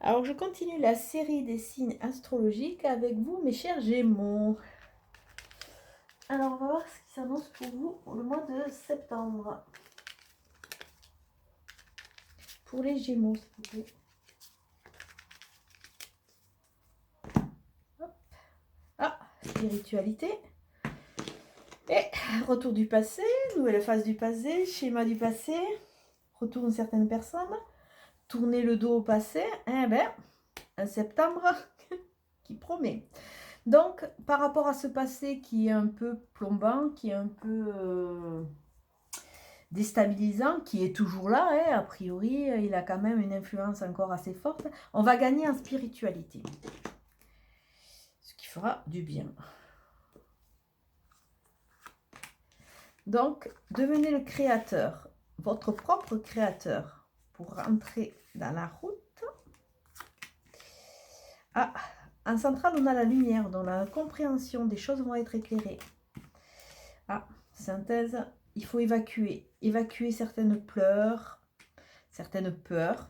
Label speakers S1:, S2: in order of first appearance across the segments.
S1: Alors, je continue la série des signes astrologiques avec vous, mes chers Gémeaux. Alors, on va voir ce qui s'annonce pour vous pour le mois de septembre. Pour les Gémeaux, s'il vous plaît. Hop. Ah, spiritualité. Et retour du passé, nouvelle phase du passé, schéma du passé, retour de certaines personnes, tourner le dos au passé. Eh ben, un septembre qui promet. Donc, par rapport à ce passé qui est un peu plombant, qui est un peu déstabilisant, qui est toujours là, hein, a priori, il a quand même une influence encore assez forte, on va gagner en spiritualité. Ce qui fera du bien. Donc, devenez le créateur, votre propre créateur, pour rentrer dans la route. Ah, en centrale, on a la lumière, dont la compréhension des choses vont être éclairées. Ah, synthèse, il faut évacuer. Évacuer certaines pleurs, certaines peurs,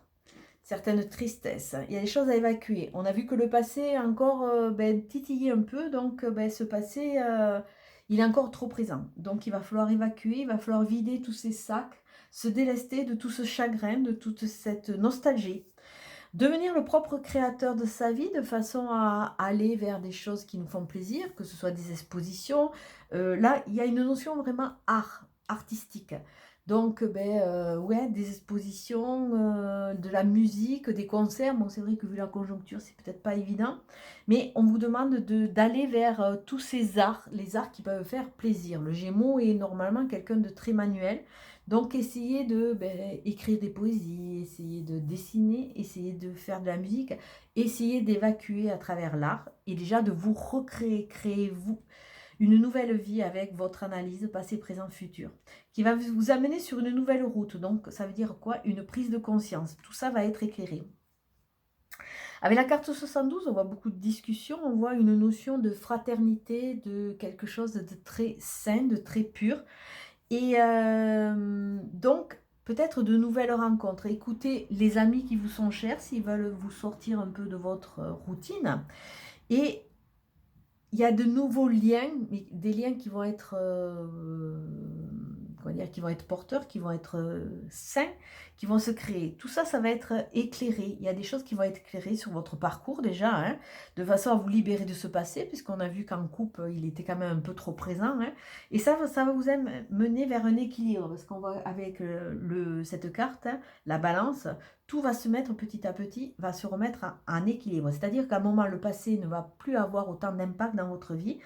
S1: certaines tristesses. Il y a des choses à évacuer. On a vu que le passé a encore titillé un peu, donc ce passé, il est encore trop présent. Donc il va falloir évacuer, il va falloir vider tous ces sacs, se délester de tout ce chagrin, de toute cette nostalgie. Devenir le propre créateur de sa vie de façon à aller vers des choses qui nous font plaisir, que ce soit des expositions. Là, il y a une notion vraiment artistique. Donc, ouais, des expositions, de la musique, des concerts. Bon, c'est vrai que vu la conjoncture, c'est peut-être pas évident. Mais on vous demande d'aller vers tous ces arts, les arts qui peuvent faire plaisir. Le Gémeaux est normalement quelqu'un de très manuel. Donc, essayez de écrire des poésies, essayez de dessiner, essayez de faire de la musique, essayez d'évacuer à travers l'art et déjà de vous recréer, créez-vous une nouvelle vie avec votre analyse passé, présent, futur, qui va vous amener sur une nouvelle route. Donc, ça veut dire quoi? Une prise de conscience. Tout ça va être éclairé. Avec la carte 72, on voit beaucoup de discussions, on voit une notion de fraternité, de quelque chose de très sain, de très pur. Et donc, peut-être de nouvelles rencontres. Écoutez les amis qui vous sont chers, s'ils veulent vous sortir un peu de votre routine. Et il y a de nouveaux liens, mais des liens qui vont être, comment dire, qui vont être porteurs, qui vont être sains, qui vont se créer. Tout ça, ça va être éclairé. Il y a des choses qui vont être éclairées sur votre parcours déjà, hein, de façon à vous libérer de ce passé, puisqu'on a vu qu'en couple, il était quand même un peu trop présent. Hein, et ça va vous mener vers un équilibre, parce qu'on va avec cette carte, hein, la balance, tout va se mettre petit à petit, va se remettre en équilibre. C'est-à-dire qu'à un moment, le passé ne va plus avoir autant d'impact dans votre vie.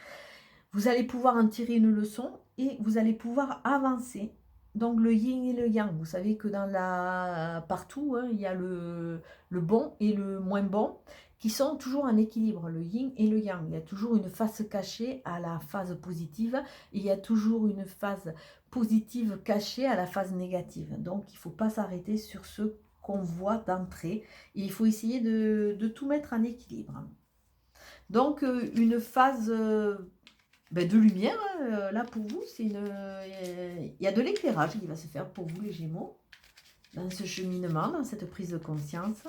S1: Vous allez pouvoir en tirer une leçon et vous allez pouvoir avancer. Donc le yin et le yang, vous savez que partout, hein, il y a le bon et le moins bon qui sont toujours en équilibre, le yin et le yang. Il y a toujours une face cachée à la phase positive et il y a toujours une phase positive cachée à la phase négative. Donc il ne faut pas s'arrêter sur ce qu'on voit d'entrée. Et il faut essayer de tout mettre en équilibre. Donc, une phase de lumière, hein, là pour vous, il y a de l'éclairage qui va se faire pour vous les Gémeaux, dans ce cheminement, dans cette prise de conscience.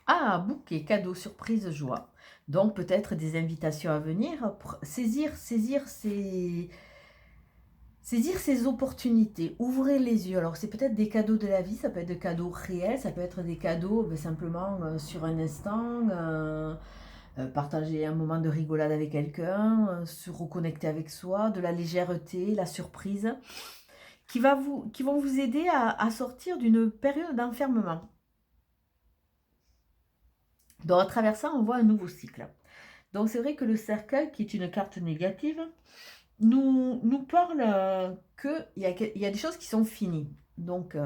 S1: Ah, bouquet, cadeau, surprise, joie. Donc peut-être des invitations à venir, pour saisir ces opportunités, ouvrez les yeux. Alors c'est peut-être des cadeaux de la vie, ça peut être des cadeaux réels, ça peut être des cadeaux simplement sur un instant, partager un moment de rigolade avec quelqu'un, se reconnecter avec soi, de la légèreté, la surprise, qui vont vous aider à sortir d'une période d'enfermement. Donc à travers ça, on voit un nouveau cycle. Donc c'est vrai que le cercueil, qui est une carte négative, nous parle qu'il y a des choses qui sont finies. Donc,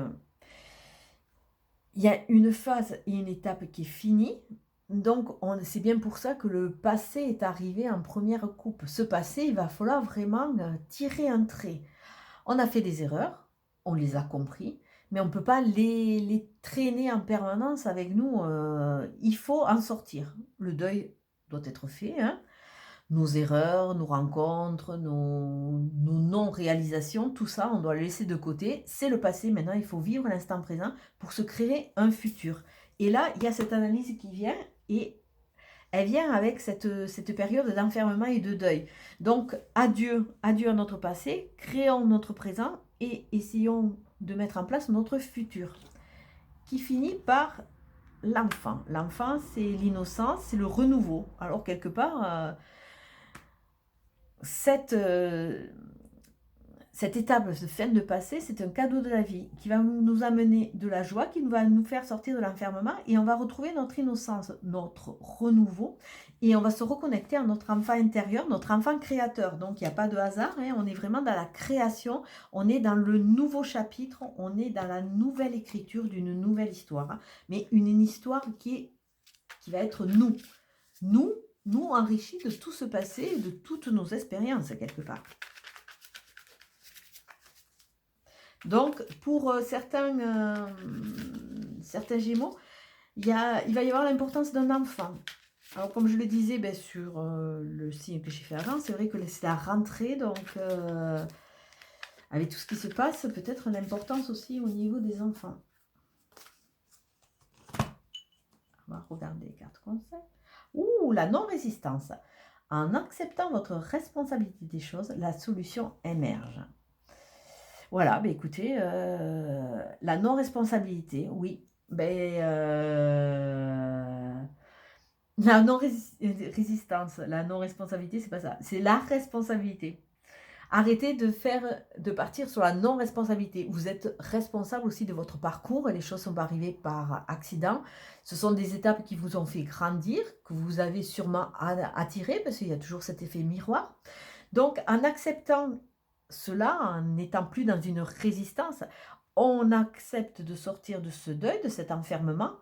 S1: il y a une phase et une étape qui est finie. Donc, c'est bien pour ça que le passé est arrivé en première coupe. Ce passé, il va falloir vraiment tirer un trait. On a fait des erreurs, on les a compris, mais on ne peut pas les traîner en permanence avec nous. Il faut en sortir. Le deuil doit être fait, hein. nos erreurs, nos rencontres, nos non-réalisations, tout ça, on doit le laisser de côté. C'est le passé, maintenant il faut vivre l'instant présent pour se créer un futur. Et là, il y a cette analyse qui vient et elle vient avec cette période d'enfermement et de deuil. Donc, adieu, adieu à notre passé, créons notre présent et essayons de mettre en place notre futur, qui finit par l'enfant. L'enfant, c'est l'innocence, c'est le renouveau. Alors, quelque part, cette étape de fin de passé, c'est un cadeau de la vie qui va nous amener de la joie, qui va nous faire sortir de l'enfermement et on va retrouver notre innocence, notre renouveau et on va se reconnecter à notre enfant intérieur, notre enfant créateur. Donc, il n'y a pas de hasard, hein, on est vraiment dans la création, on est dans le nouveau chapitre, on est dans la nouvelle écriture d'une nouvelle histoire. Hein, mais une histoire qui va être nous. Nous enrichis de tout ce passé et de toutes nos expériences, quelque part. Donc, pour certains Gémeaux, il va y avoir l'importance d'un enfant. Alors, comme je le disais sur le signe que j'ai fait avant, c'est vrai que c'est la rentrée, donc avec tout ce qui se passe, peut-être l'importance aussi au niveau des enfants. On va regarder les cartes conseils. Ouh, la non-résistance. En acceptant votre responsabilité des choses, la solution émerge. Voilà, écoutez, la non-responsabilité, oui. La non-résistance, la non-responsabilité, c'est pas ça. C'est la responsabilité. Arrêtez de partir sur la non-responsabilité. Vous êtes responsable aussi de votre parcours et les choses sont pas arrivées par accident. Ce sont des étapes qui vous ont fait grandir, que vous avez sûrement attiré parce qu'il y a toujours cet effet miroir. Donc, en acceptant cela, en n'étant plus dans une résistance, on accepte de sortir de ce deuil, de cet enfermement,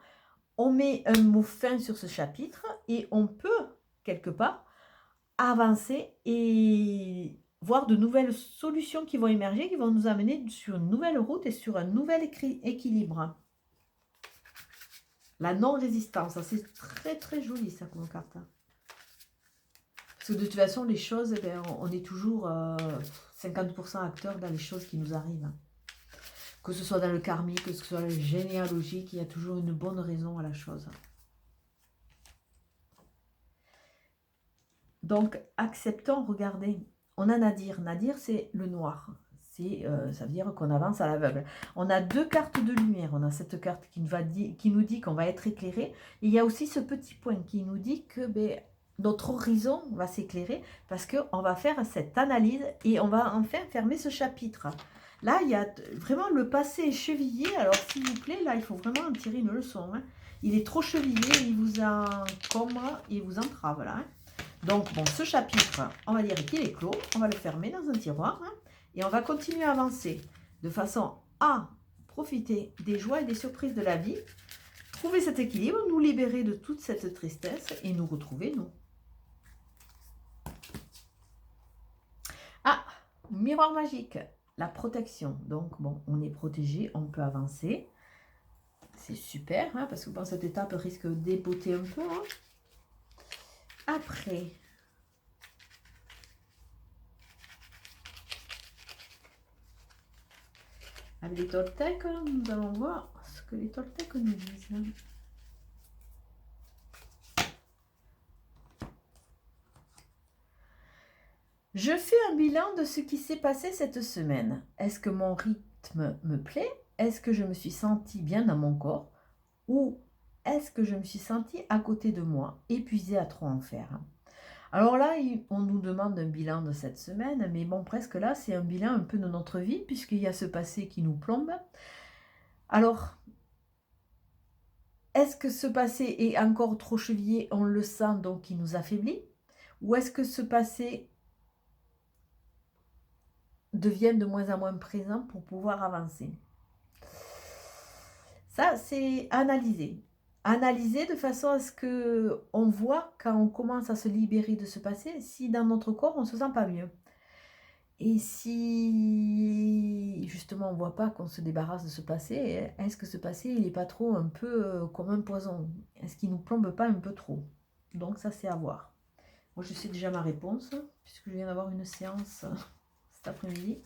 S1: on met un mot fin sur ce chapitre et on peut, quelque part, avancer et voir de nouvelles solutions qui vont émerger, qui vont nous amener sur une nouvelle route et sur un nouvel équilibre. La non-résistance, c'est très très joli ça comme carte. Parce que de toute façon, les choses, on est toujours 50% acteurs dans les choses qui nous arrivent. Que ce soit dans le karmique, que ce soit dans la généalogique, il y a toujours une bonne raison à la chose. Donc, acceptons, regardez, on a Nadir. Nadir, c'est le noir. Ça veut dire qu'on avance à l'aveugle. On a deux cartes de lumière. On a cette carte qui nous dit qu'on va être éclairé. Et il y a aussi ce petit point qui nous dit que notre horizon va s'éclairer parce qu'on va faire cette analyse et on va enfin fermer ce chapitre. Là, il y a vraiment le passé chevillé. Alors, s'il vous plaît, là, il faut vraiment en tirer une leçon. Hein. Il est trop chevillé, il vous entrave là. Hein. Donc, bon, ce chapitre, on va dire qu'il est clos. On va le fermer dans un tiroir. Hein, et on va continuer à avancer de façon à profiter des joies et des surprises de la vie. Trouver cet équilibre, nous libérer de toute cette tristesse et nous retrouver, nous. Ah, miroir magique, la protection. Donc, bon, on est protégé, on peut avancer. C'est super, hein, parce que bon, cette étape risque d'éboter un peu. Hein. Après, avec les Toltecs, nous allons voir ce que les Toltecs nous disent. Je fais un bilan de ce qui s'est passé cette semaine. Est-ce que mon rythme me plaît? Est-ce que je me suis sentie bien dans mon corps? Ou est-ce que je me suis sentie à côté de moi, épuisée à trop en faire? Alors là, on nous demande un bilan de cette semaine, mais bon, presque là, c'est un bilan un peu de notre vie, puisqu'il y a ce passé qui nous plombe. Alors, est-ce que ce passé est encore trop chevillé, on le sent, donc il nous affaiblit? Ou est-ce que ce passé devient de moins en moins présent pour pouvoir avancer? Ça, c'est analyser. Analyser de façon à ce qu'on voit, quand on commence à se libérer de ce passé, si dans notre corps, on ne se sent pas mieux. Et si, justement, on ne voit pas qu'on se débarrasse de ce passé, est-ce que ce passé, il n'est pas trop un peu comme un poison? Est-ce qu'il ne nous plombe pas un peu trop? Donc ça, c'est à voir. Moi, je sais déjà ma réponse, puisque je viens d'avoir une séance cet après-midi.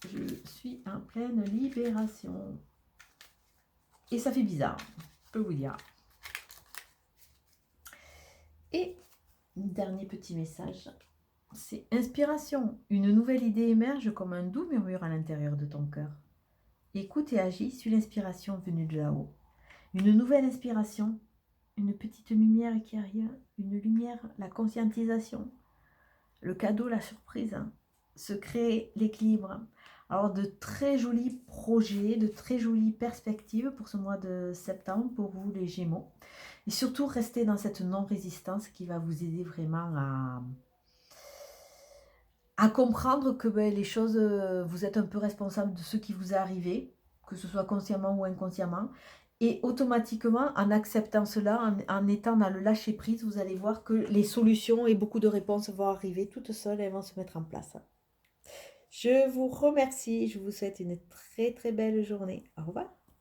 S1: Je suis en pleine libération. Et ça fait bizarre, je peux vous dire. Et dernier petit message, c'est inspiration. Une nouvelle idée émerge comme un doux murmure à l'intérieur de ton cœur. Écoute et agis sur l'inspiration venue de là-haut. Une nouvelle inspiration, une petite lumière qui arrive, une lumière, la conscientisation, le cadeau, la surprise, se crée l'équilibre. Alors de très jolis projets, de très jolies perspectives pour ce mois de septembre, pour vous les Gémeaux. Et surtout, restez dans cette non-résistance qui va vous aider vraiment à comprendre que les choses, vous êtes un peu responsable de ce qui vous est arrivé, que ce soit consciemment ou inconsciemment. Et automatiquement, en acceptant cela, en étant dans le lâcher-prise, vous allez voir que les solutions et beaucoup de réponses vont arriver toutes seules et elles vont se mettre en place. Je vous remercie, je vous souhaite une très très belle journée. Au revoir.